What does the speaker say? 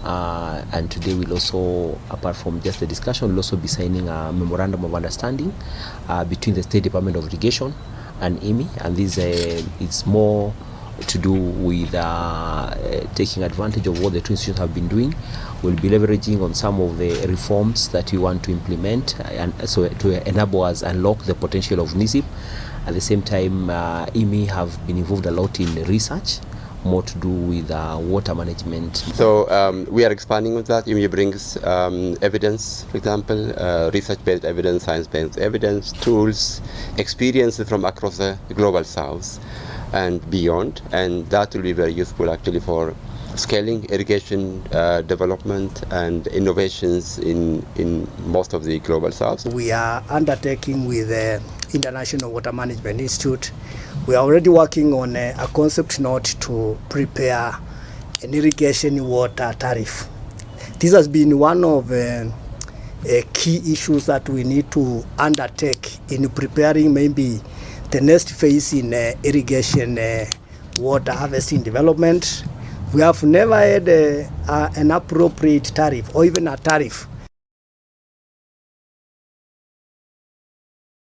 and today we'll also, apart from just the discussion, we'll also be signing a memorandum of understanding between the State Department of Irrigation and IWMI, and this it's more to do with taking advantage of what the two institutions have been doing. We'll be leveraging on some of the reforms that we want to implement, and so to enable us unlock the potential of NISIP. At the same time, IWMI have been involved a lot in research, more to do with water management. So we are expanding with that. IWMI brings evidence, for example, research-based evidence, science-based evidence, tools, experiences from across the global south and beyond, and that will be very useful actually for scaling irrigation development and innovations in most of the global south. We are undertaking with the International Water Management Institute. We are already working on a concept note to prepare an irrigation water tariff. This has been one of key issues that we need to undertake in preparing maybe the next phase in irrigation water harvesting development. We have never had an appropriate tariff or even a tariff